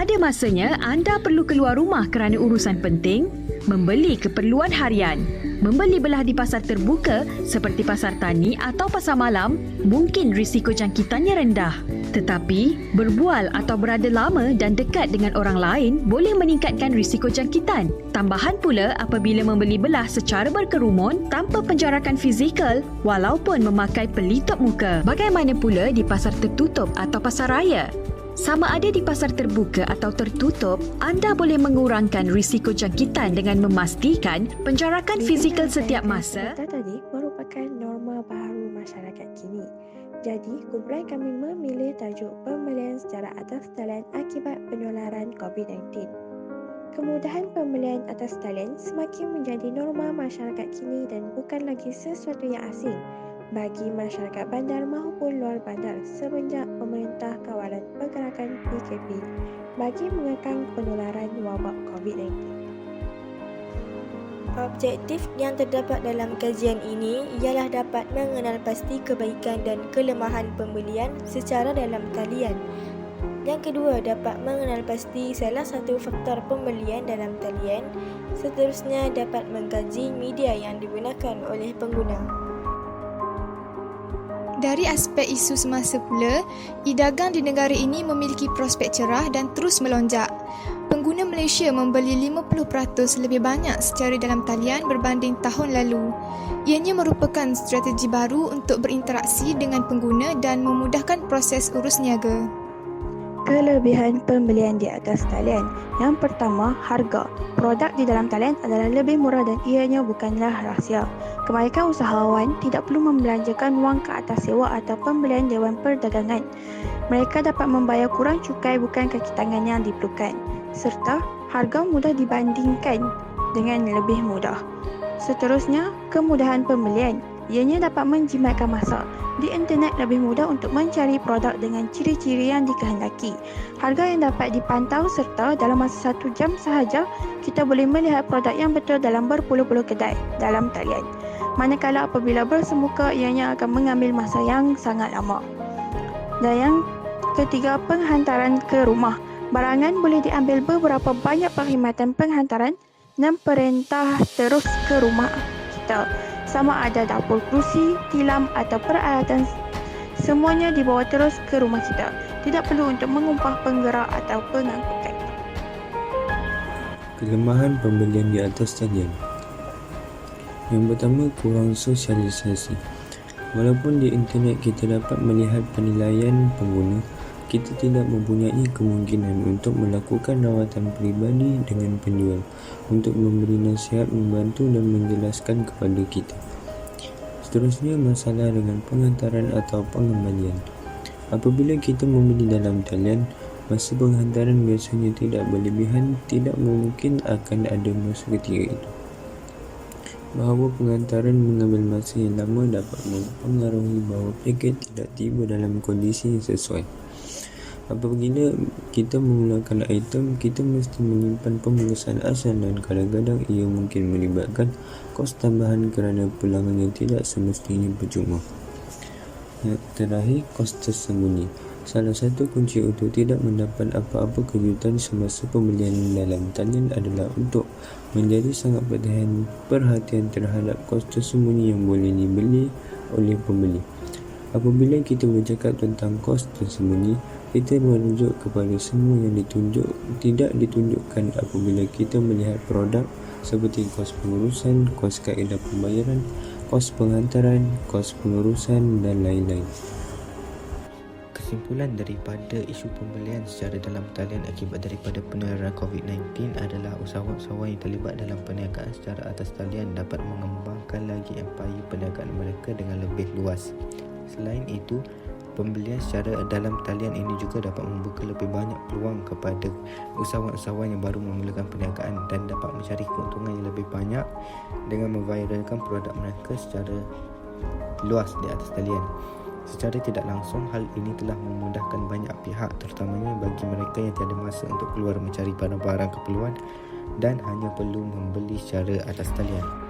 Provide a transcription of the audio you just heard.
Ada masanya anda perlu keluar rumah kerana urusan penting, membeli keperluan harian. Membeli belah di pasar terbuka seperti pasar tani atau pasar malam, mungkin risiko jangkitannya rendah. Tetapi, berbual atau berada lama dan dekat dengan orang lain boleh meningkatkan risiko jangkitan. Tambahan pula apabila membeli belah secara berkerumun tanpa penjarakan fizikal walaupun memakai pelitup muka. Bagaimana pula di pasar tertutup atau pasar raya? Sama ada di pasar terbuka atau tertutup, anda boleh mengurangkan risiko jangkitan dengan memastikan penjarakan fizikal setiap masa. Kata tadi merupakan norma baru masyarakat kini. Jadi, kumpulan kami memilih tajuk pembelian secara atas talian akibat penularan COVID-19. Kemudahan pembelian atas talian semakin menjadi norma masyarakat kini dan bukan lagi sesuatu yang asing bagi masyarakat bandar maupun luar bandar semenjak pemerintah kawalan pergerakan PKP bagi mengekang penularan wabak COVID-19. Objektif yang terdapat dalam kajian ini ialah dapat mengenal pasti kebaikan dan kelemahan pembelian secara dalam talian. Yang kedua, dapat mengenal pasti salah satu faktor pembelian dalam talian. Seterusnya, dapat mengkaji media yang digunakan oleh pengguna. Dari aspek isu semasa pula, e-dagang di negara ini memiliki prospek cerah dan terus melonjak. Pengguna Malaysia membeli 50% lebih banyak secara dalam talian berbanding tahun lalu. Ianya merupakan strategi baru untuk berinteraksi dengan pengguna dan memudahkan proses urus niaga. Kelebihan pembelian di atas talian. Yang pertama, harga. Produk di dalam talian adalah lebih murah dan ianya bukanlah rahsia. Kebanyakan usahawan tidak perlu membelanjakan wang ke atas sewa atau pembelian Dewan Perdagangan. Mereka dapat membayar kurang cukai bukan kaki tangan yang diperlukan. Serta, harga mudah dibandingkan dengan lebih mudah. Seterusnya, kemudahan pembelian. Ianya dapat menjimatkan masa. Di internet lebih mudah untuk mencari produk dengan ciri-ciri yang dikehendaki. Harga yang dapat dipantau serta dalam masa 1 jam sahaja, kita boleh melihat produk yang betul dalam berpuluh-puluh kedai dalam talian. Manakala apabila bersemuka, ianya akan mengambil masa yang sangat lama. Dan yang ketiga, penghantaran ke rumah. Barangan boleh diambil beberapa banyak perkhidmatan penghantaran dan perintah terus ke rumah kita. Sama ada dapur kerusi, tilam atau peralatan, semuanya dibawa terus ke rumah kita. Tidak perlu untuk mengumpah penggerak atau pengangkutan. Kelemahan pembelian di atas talian. Yang pertama, kurang sosialisasi. Walaupun di internet kita dapat melihat penilaian pengguna, kita tidak mempunyai kemungkinan untuk melakukan rawatan peribadi dengan penjual untuk memberi nasihat, membantu dan menjelaskan kepada kita. Seterusnya, masalah dengan penghantaran atau pengembalian. Apabila kita membeli dalam talian, masa penghantaran biasanya tidak berlebihan, tidak mungkin akan ada masa ketiga itu. Bahawa penghantaran mengambil masa yang lama dapat mempengaruhi bahawa paket tidak tiba dalam kondisi yang sesuai. Apabila kita menggunakan item, kita mesti menyimpan pembungkusan asal dan kadang-kadang ia mungkin melibatkan kos tambahan kerana pulangan yang tidak semestinya percuma. Yang terakhir, kos tersembunyi. Salah satu kunci untuk tidak mendapat apa-apa kejutan semasa pembelian dalam talian adalah untuk menjadi sangat perhatian terhadap kos tersembunyi yang boleh dibeli oleh pembeli. Apabila kita bercakap tentang kos tersembunyi, kita merujuk kepada semua yang tidak ditunjukkan apabila kita melihat produk seperti kos pengurusan, kos kaedah pembayaran, kos penghantaran, kos pengurusan dan lain-lain. Kesimpulan daripada isu pembelian secara dalam talian akibat daripada penularan COVID-19 adalah usahawan-usahawan yang terlibat dalam perniagaan secara atas talian dapat mengembangkan lagi empayar perniagaan mereka dengan lebih luas. Selain itu, Pembelian secara dalam talian ini juga dapat membuka lebih banyak peluang kepada usahawan-usahawan yang baru memulakan perniagaan dan dapat mencari keuntungan yang lebih banyak dengan memviralkan produk mereka secara luas di atas talian. Secara tidak langsung, hal ini telah memudahkan banyak pihak, terutamanya bagi mereka yang tiada masa untuk keluar mencari barang-barang keperluan dan hanya perlu membeli secara atas talian.